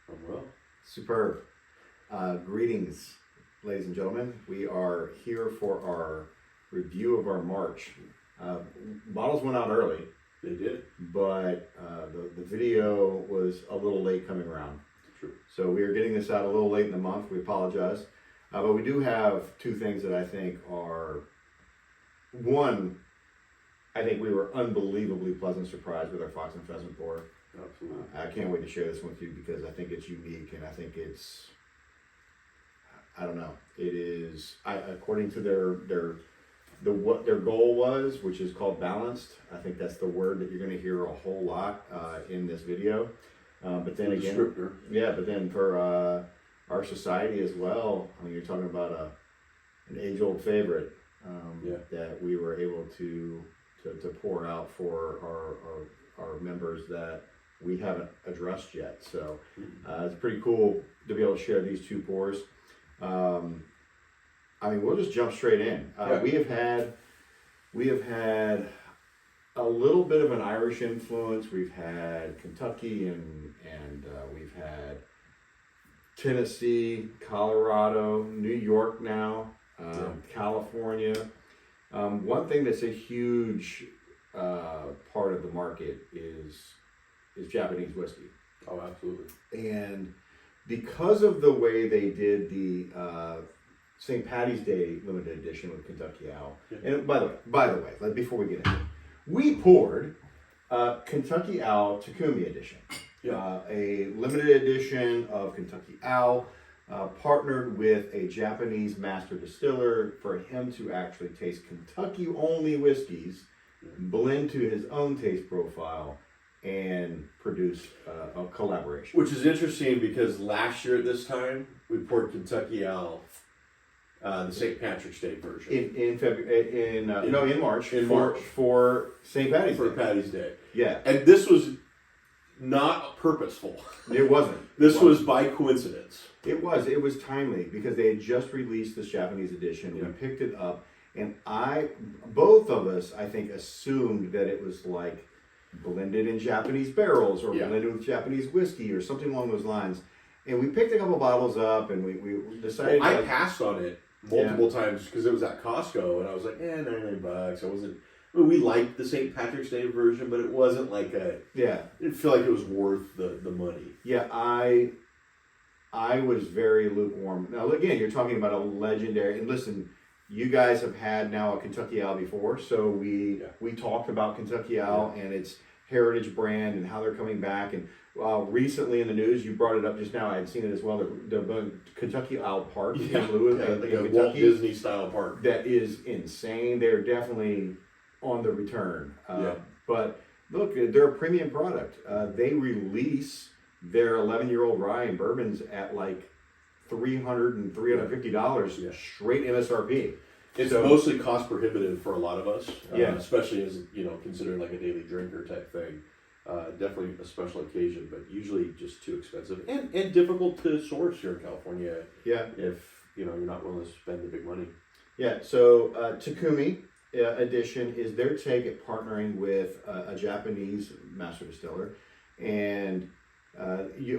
I'm well. Superb. Greetings, ladies and gentlemen. We are here for our review of our March. Bottles went out early. They did. But the video was a little late coming around. True. So we are getting this out a little late in the month. We apologize. But we do have two things that I think are, one, I think we were unbelievably pleasant surprised with our Fox and Pheasant pour. Absolutely. I can't wait to share this with you because I think it's unique and I think it's, I don't know, it is, according to what their goal was, which is called balanced. I think that's the word that you're going to hear a whole lot in this video. But then again, descriptor. Yeah, but then for our society as well, I mean, you're talking about an age-old favorite that we were able to pour out for our members that we haven't addressed yet. So it's pretty cool to be able to share these two pours. I mean, we'll just jump straight in. We have had a little bit of an Irish influence. We've had Kentucky and we've had Tennessee, Colorado, New York now, California. One thing that's a huge part of the market is Japanese whiskey. Oh, absolutely. And because of the way they did the St. Patty's Day limited edition with Kentucky Owl. And by the way, before we get into it, we poured Kentucky Owl Takumi edition. A limited edition of Kentucky Owl, partnered with a Japanese master distiller for him to actually taste Kentucky-only whiskeys, blend to his own taste profile, and produce a collaboration. Which is interesting because last year at this time, we poured Kentucky Owl, the St. Patrick's Day version. In March. In March. For St. Patty's Day. For Patty's Day. Yeah. And this was not purposeful. It wasn't. This was by coincidence. It was timely because they had just released this Japanese edition. We picked it up, and both of us, I think, assumed that it was like blended in Japanese barrels or blended with Japanese whiskey or something along those lines. And we picked a couple bottles up, and we decided. Well, I passed on it multiple times because it was at Costco, and I was like, $99. I wasn't. I mean, we liked the St. Patrick's Day version, but it wasn't like I didn't feel like it was worth the money. Yeah, I was very lukewarm. Now, again, you're talking about a legendary. And listen, you guys have had now a Kentucky Owl before, so we talked about Kentucky Owl and its heritage brand and how they're coming back. And recently in the news, you brought it up just now. I had seen it as well. The Kentucky Owl Park in Louisville, like a Walt Disney style park. That is insane. They're definitely on the return. But look, they're a premium product. They release their 11-year-old rye and bourbons at like $300 and $350 straight MSRP. It's mostly cost prohibitive for a lot of us, especially as considered like a daily drinker type thing. Definitely a special occasion, but usually just too expensive and difficult to source here in California. If you're not willing to spend the big money. So Takumi edition is their take at partnering with a Japanese master distiller, and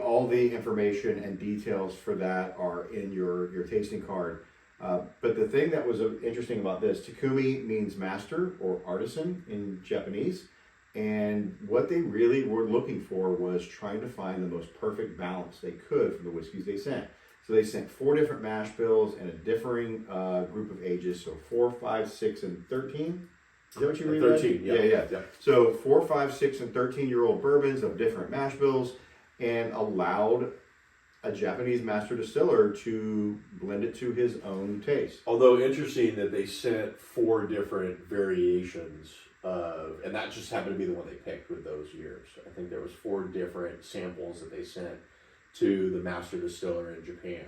all the information and details for that are in your tasting card. But the thing that was interesting about this, Takumi means master or artisan in Japanese, and what they really were looking for was trying to find the most perfect balance they could from the whiskeys they sent. So they sent 4 different mash bills and a differing group of ages, so 4, 5, 6, and 13. Is that what you read? 13, yeah. So 4, 5, 6, and 13-year-old bourbons of different mash bills, and allowed a Japanese master distiller to blend it to his own taste. Although interesting that they sent 4 different variations and that just happened to be the one they picked with those years. I think there was 4 different samples that they sent to the master distiller in Japan.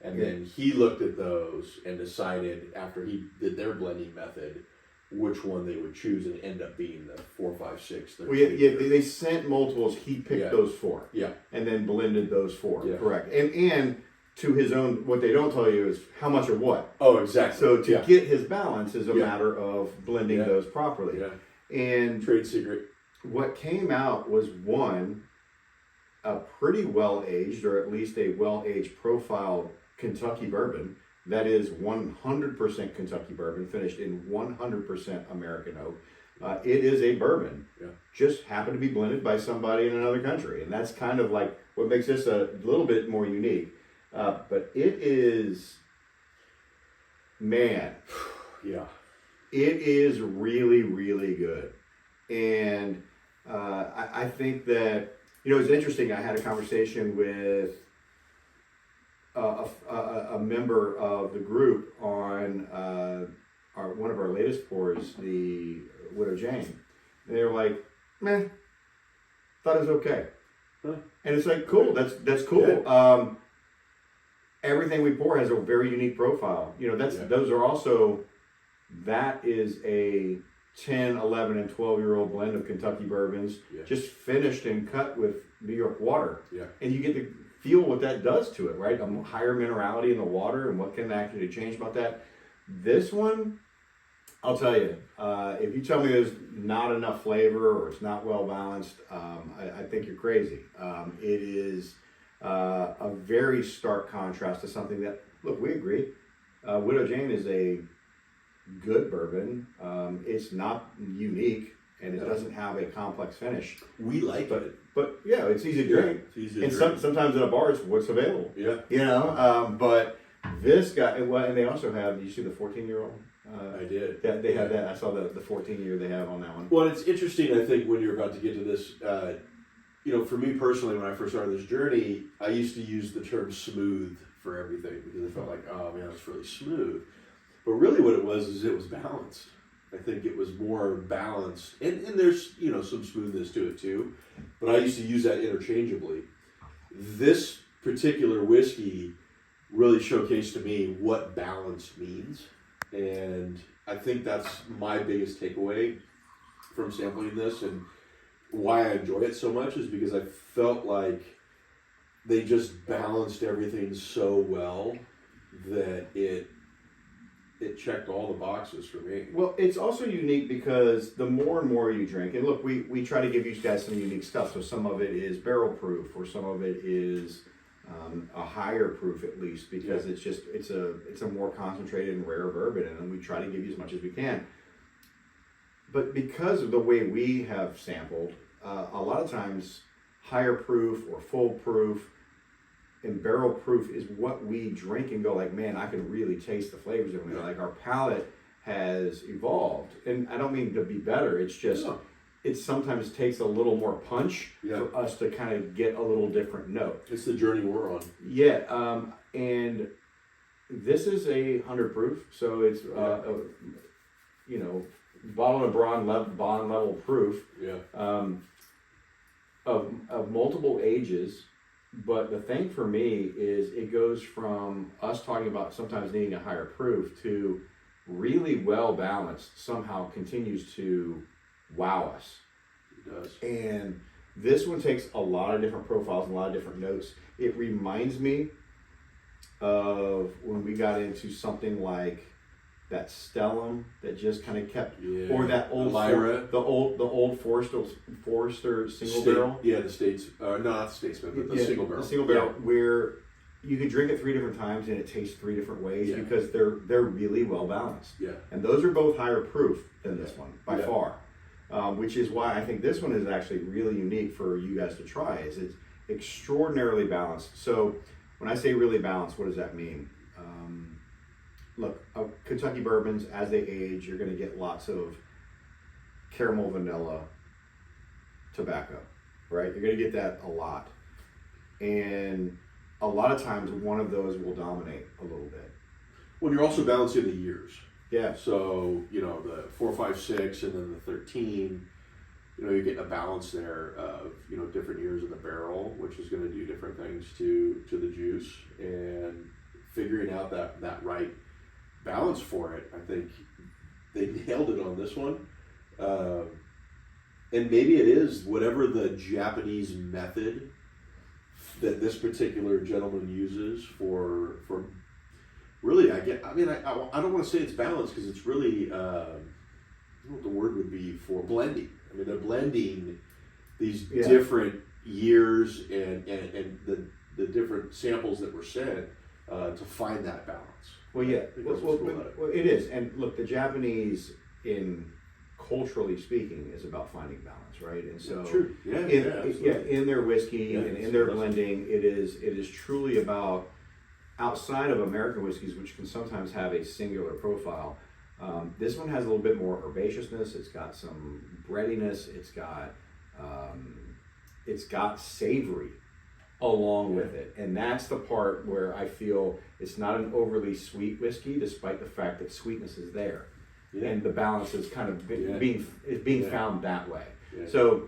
And then he looked at those and decided after he did their blending method which one they would choose, and end up being the 4, 5, 6. Well, they sent multiples. He picked those 4. And then blended those 4. Correct. And to his own, what they don't tell you is how much of what. Oh, exactly. So to get his balance is a matter of blending those properly. And trade secret. What came out was one, a pretty well-aged, or at least a well-aged profile Kentucky bourbon that is 100% Kentucky bourbon, finished in 100% American oak. It is a bourbon, just happened to be blended by somebody in another country. And that's kind of like what makes this a little bit more unique. But it is, man, yeah, it is really, really good. And I think that, it's interesting. I had a conversation with a member of the group on one of our latest pours, the Widow Jane. And they were like, meh, thought it was okay. Huh. And it's like, cool, that's cool. Yeah. Everything we pour has a very unique profile. Those are also, that is a 10, 11, and 12-year-old blend of Kentucky bourbons, just finished and cut with New York water. Yeah. And you get to feel what that does to it, right? A higher minerality in the water, and what can actually change about that. This one, I'll tell you, if you tell me there's not enough flavor or it's not well balanced, I think you're crazy. It is a very stark contrast to something that, look, we agree. Widow Jane is a good bourbon. It's not unique, and it doesn't have a complex finish. We like it. But yeah, it's easy to drink. It's easy to drink. Sometimes in a bar, it's what's available. Yeah. But this guy, and they also have, did you see the 14-year-old? I did. They have that. I saw the 14-year they have on that one. Well, it's interesting, I think, when you're about to get to this, for me personally, when I first started this journey, I used to use the term smooth for everything because I felt like, oh man, it's really smooth. But really what it was balanced. I think it was more balanced. And there's, some smoothness to it too. But I used to use that interchangeably. This particular whiskey really showcased to me what balanced means. And I think that's my biggest takeaway from sampling this, and why I enjoy it so much is because I felt like they just balanced everything so well that it checked all the boxes for me. Well, it's also unique because the more and more you drink, and look, we try to give you guys some unique stuff. So some of it is barrel proof, or some of it is a higher proof, at least, because it's a more concentrated and rare bourbon, and we try to give you as much as we can. But because of the way we have sampled, a lot of times higher proof or full proof and barrel proof is what we drink and go like, man, I can really taste the flavors of it. Like, our palate has evolved, and I don't mean to be better. It's just it sometimes takes a little more punch for us to kind of get a little different note. It's the journey we're on. Yeah, and this is 100 proof, so it's bottle and bond level proof. Yeah. Of multiple ages. But the thing for me is it goes from us talking about sometimes needing a higher proof to really well balanced somehow continues to wow us. It does. And this one takes a lot of different profiles and a lot of different notes. It reminds me of when we got into something like that Stellum that just kind of kept, or that old Lyra, the old Forester single barrel. Yeah, the States, not the Statesman, but the single barrel. The single barrel, where you can drink it 3 different times and it tastes 3 different ways because they're really well balanced. Yeah, and those are both higher proof than this one by far, which is why I think this one is actually really unique for you guys to try. Is it's extraordinarily balanced. So when I say really balanced, what does that mean? Look, Kentucky bourbons, as they age, you're going to get lots of caramel, vanilla, tobacco, right? You're going to get that a lot. And a lot of times, one of those will dominate a little bit. Well, you're also balancing the years. Yeah. So, the 4, 5, 6, and then the 13, you get a balance there of, different years in the barrel, which is going to do different things to the juice. And figuring out that right balance for it, I think they nailed it on this one. And maybe it is whatever the Japanese method that this particular gentleman uses for really, I don't want to say it's balanced because it's really, I don't know what the word would be for blending. I mean, they're blending these different years and the different samples that were sent to find that balance. Well, yeah, I think that's what's cool about it. well, it is. And look, the Japanese, in culturally speaking, is about finding balance, right? And so, True. in their whiskey and in their it's blending, it is truly about, outside of American whiskeys, which can sometimes have a singular profile. This one has a little bit more herbaceousness. It's got some breadiness. It's got savory along with it, and that's the part where I feel it's not an overly sweet whiskey, despite the fact that sweetness is there, and the balance is kind of being found that way. Yeah. So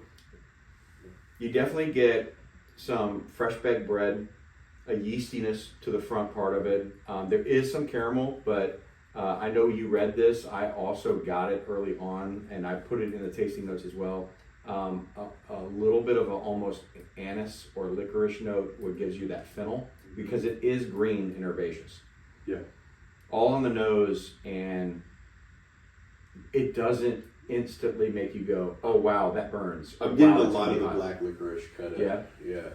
you definitely get some fresh baked bread, a yeastiness to the front part of it. There is some caramel, but I know you read this. I also got it early on, and I put it in the tasting notes as well. A little bit of an almost anise or licorice note, what gives you that fennel, because it is green and herbaceous. Yeah. All on the nose, and it doesn't instantly make you go, "Oh wow, that burns." I'm getting Wow, a that's lot of really the hot." black licorice kind of. Yeah. Yeah.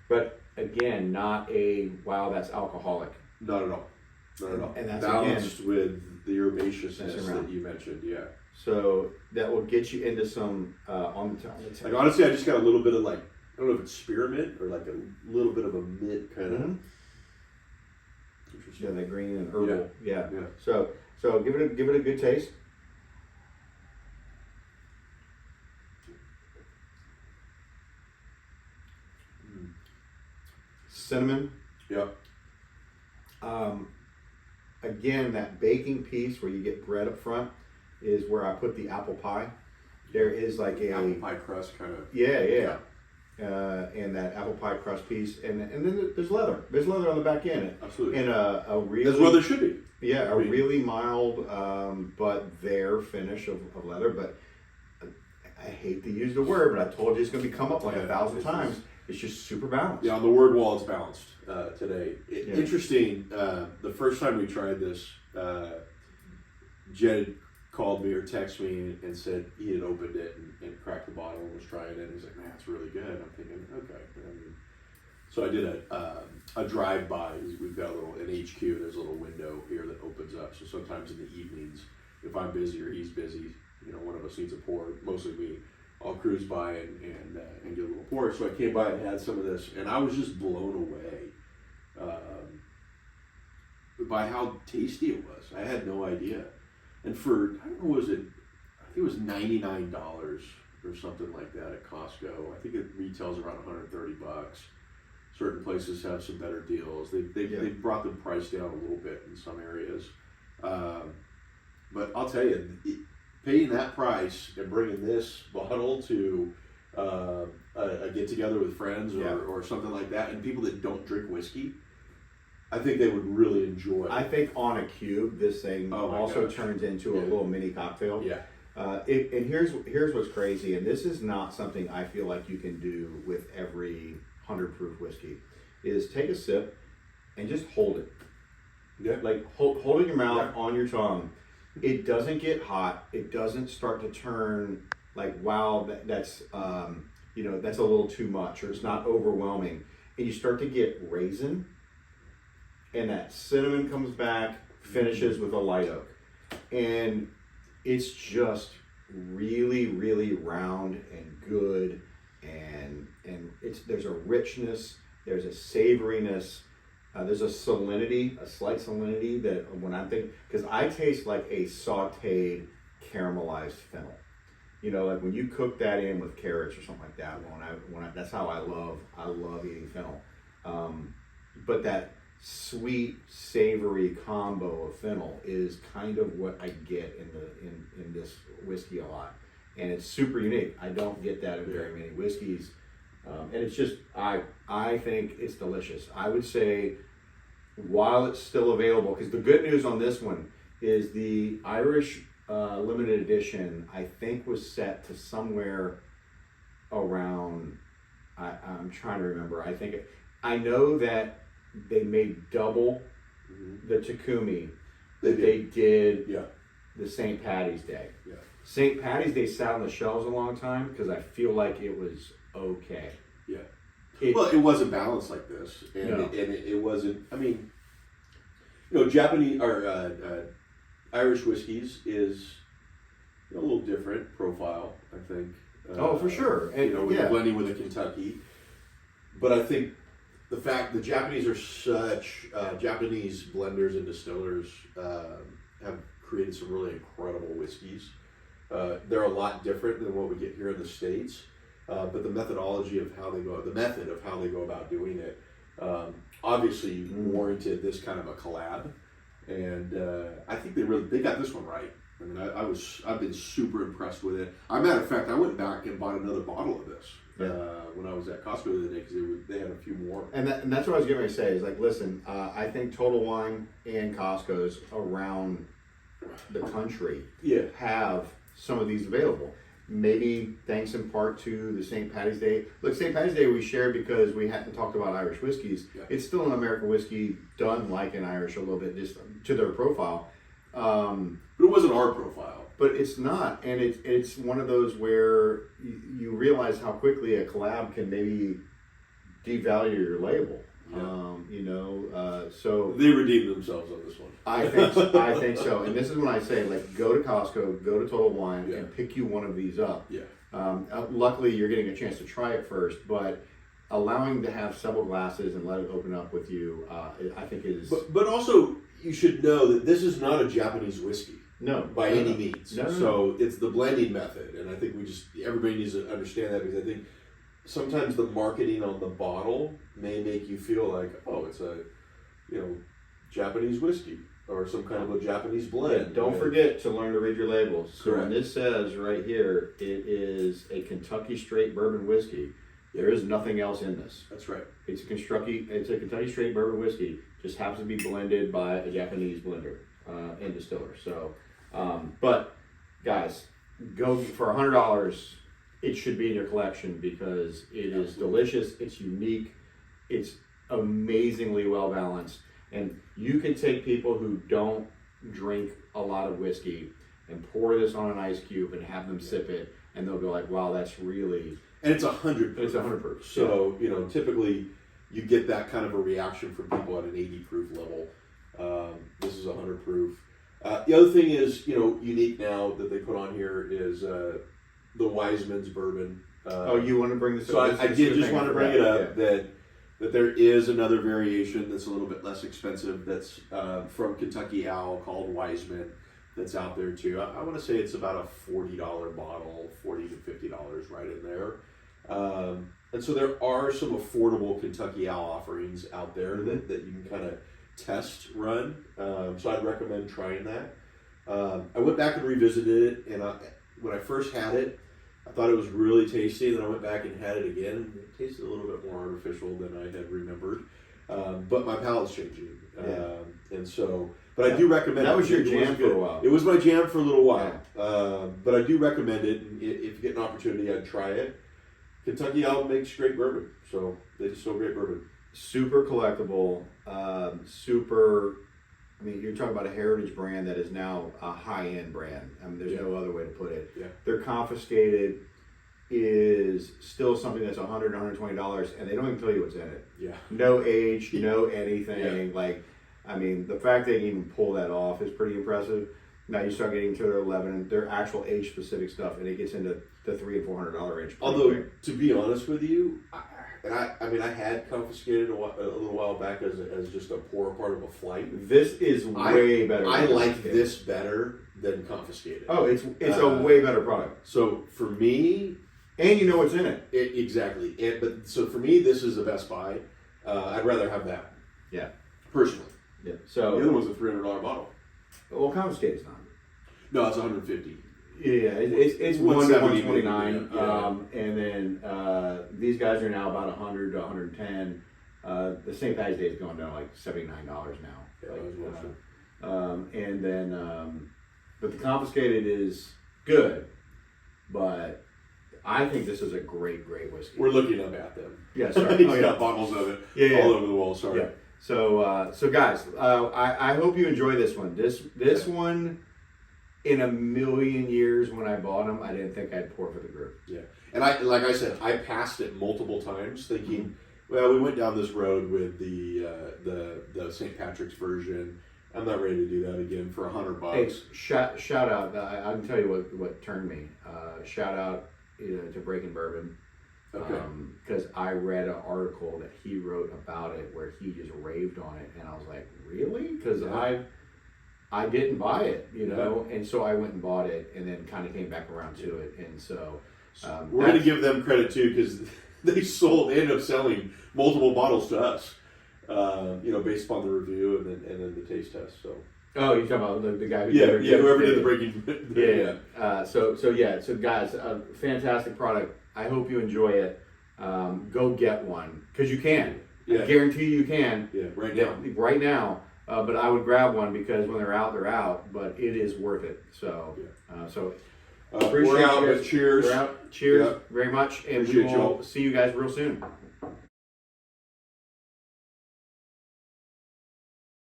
But again, not a "wow, that's alcoholic." Not at all. Not at all. And that's balanced with the herbaceousness That's around. that you mentioned. Yeah. So that will get you into some on the Like honestly, I just got a little bit of like, I don't know if it's spearmint or like a little bit of a mint kind of. Yeah, that green and herbal. Yeah. Yeah. So give it a good taste. Cinnamon. Yeah. Again, that baking piece where you get bread up front is where I put the apple pie. There is like a Apple pie crust kind of. yeah. And that apple pie crust piece, and then there's leather. There's leather on the back end. Absolutely. And a really That's what there should be. Yeah, a really mild but there finish of leather. But I hate to use the word, but I told you it's going to come up like 1,000 times. It's just super balanced. Yeah, on the word wall, it's balanced today. Yeah. Interesting. The first time we tried this, Jed called me or texted me and said he had opened it and cracked the bottle and was trying it. And he's like, "Man, it's really good." I'm thinking, okay. So I did a drive-by. We've got an HQ. There's a little window here that opens up. So sometimes in the evenings, if I'm busy or he's busy, one of us needs a pour. Mostly me. I'll cruise by and get a little pour. So I came by and had some of this, and I was just blown away by how tasty it was. I had no idea. And for, I don't know, I think it was $99 or something like that at Costco. I think it retails around $130. Certain places have some better deals. They brought the price down a little bit in some areas. But I'll tell you, paying that price and bringing this bottle to a get together with friends or something like that, and people that don't drink whiskey, I think they would really enjoy. I think on a cube, this thing also turns into a little mini cocktail. Yeah. And here's what's crazy, and this is not something I feel like you can do with every 100 proof whiskey, is take a sip and just hold it. Yeah. Like hold it in your mouth, on your tongue. It doesn't get hot. It doesn't start to turn like, wow, that's a little too much, or it's not overwhelming. And you start to get raisin, and that cinnamon comes back, finishes with a light oak. And it's just really, really round and good, and there's a richness, there's a savoriness, there's a salinity, a slight salinity that when I'm thinking, because I taste like a sauteed caramelized fennel. Like when you cook that in with carrots or something like that. When I that's how I love eating fennel. But that sweet savory combo of fennel is kind of what I get in this whiskey a lot, and it's super unique. I don't get that in very many whiskeys, and it's just I think it's delicious. I would say while it's still available, because the good news on this one is the Irish limited edition I think was set to somewhere around I'm trying to remember. I know that they made double the Takumi that they did the St. Patty's Day. Yeah. St. Patty's Day sat on the shelves a long time because I feel like it was okay. Yeah. It, Well, it wasn't balanced like this, and No. it wasn't. I mean, Japanese or Irish whiskeys is a little different profile, I think. Oh, for sure. And, When you're blending with a Kentucky, but I think the fact the Japanese are such Japanese blenders and distillers have created some really incredible whiskeys. They're a lot different than what we get here in the States, but the methodology of how they go, the method of how they go about doing it, obviously warranted this kind of a collab, and I think they got this one right. I mean, I've been super impressed with it. Matter of fact, I went back and bought another bottle of this when I was at Costco the other day because they had a few more. And that's what I was getting ready to say is like, listen, I think Total Wine and Costco's around the country have some of these available. Maybe thanks in part to the St. Patty's Day. Look, St. Patty's Day we shared because we hadn't talked about Irish whiskeys. Yeah. It's still an American whiskey done like an Irish a little bit just to their profile. But it wasn't our profile. But it's not, and it's one of those where you realize how quickly a collab can maybe devalue your label. Yeah. So they redeemed themselves on this one. I think so. And this is when I say, like, go to Costco, go to Total Wine, and pick you one of these up. Yeah. Luckily, you're getting a chance to try it first, but allowing to have several glasses and let it open up with you, I think is. But also, you should know that this is not a Japanese whiskey. No, by any means. No. So it's the blending method, and I think everybody needs to understand that because I think sometimes the marketing on the bottle may make you feel like, oh, it's a Japanese whiskey or some kind of a Japanese blend. Yeah, don't forget to learn to read your labels. So Correct. when this says right here, it is a Kentucky straight bourbon whiskey. There is nothing else in this. That's right. It's a Kentucky straight bourbon whiskey. Just happens to be blended by a Japanese blender and distiller. So, but guys, go for $100. It should be in your collection because it is delicious. It's unique. It's amazingly well balanced. And you can take people who don't drink a lot of whiskey and pour this on an ice cube and have them sip it, and they'll go like, "Wow, that's really." And it's 100 proof. It's 100 proof. So typically you get that kind of a reaction from people at an 80 proof level. This is 100 proof. The other thing is, unique now that they put on here is the Wiseman's bourbon. You want to bring this up? So I did just want to bring it up yeah. that there is another variation that's a little bit less expensive that's from Kentucky Owl called Wiseman that's out there too. I want to say it's about a $40 bottle, $40 to $50 right in there. And so there are some affordable Kentucky Owl offerings out there that you can kind of test run. So I'd recommend trying that. I went back and revisited it, and when I first had it, I thought it was really tasty. And then I went back and had it again, and it tasted a little bit more artificial than I had remembered. But my palate's changing, and so. But I do recommend that was your jam for a while. It was my jam for a little while, but I do recommend it. And if you get an opportunity, I'd try it. Kentucky Owl makes great bourbon, so they just sell great bourbon. Super collectible, I mean, you're talking about a heritage brand that is now a high-end brand. I mean, there's no other way to put it. Yeah. Their Confiscated is still something that's $100, $120, and they don't even tell you what's in it. Yeah. No age, no anything. Like, I mean, the fact they can even pull that off is pretty impressive. Now you start getting to their 11, their actual age-specific stuff, and it gets into the $300 and $400 range. Although, to be honest with you, I had Confiscated a little while back as just a poor part of a flight. This is way better. I like this better than Confiscated. Oh, it's a way better product. So for me, and you know what's in it. Exactly. So for me, this is the best buy. I'd rather have that. Yeah. Personally. Yeah. So the other one's a $300 bottle. Well, Confiscated's not. No, it's $150. Yeah, it's 1 to 129, yeah. And then these guys are now about 100 to 110. The St. Patty's Day is going down like $79 now. Yeah, and then, but the Confiscated is good, but I think this is a great whiskey. We're looking up at them. Yeah, sorry. He's got bottles of it all over the wall. Sorry. Yeah. So guys, I hope you enjoy this one. This one. In a million years when I bought them, I didn't think I'd pour for the group. Yeah. And like I said, I passed it multiple times, thinking, well, we went down this road with the St. Patrick's version. I'm not ready to do that again for $100. Hey, shout out! I can tell you what turned me. Shout out to Breaking Bourbon. Okay. Because I read an article that he wrote about it where he just raved on it, and I was like, really? Because I didn't buy it, and so I went and bought it, and then kind of came back around to it, and so we're going to give them credit too, because they ended up selling multiple bottles to us, based upon the review and then the taste test. So. Oh, you're talking about the guy who whoever did the breaking. So guys, a fantastic product. I hope you enjoy it. Go get one because you can. Yeah. I guarantee you can. Yeah, right now. Right now. But I would grab one because when they're out, they're out. But it is worth it. So, appreciate we're out. You guys. Cheers. We're out. Cheers Yeah. very much, and Appreciate we will see you guys real soon.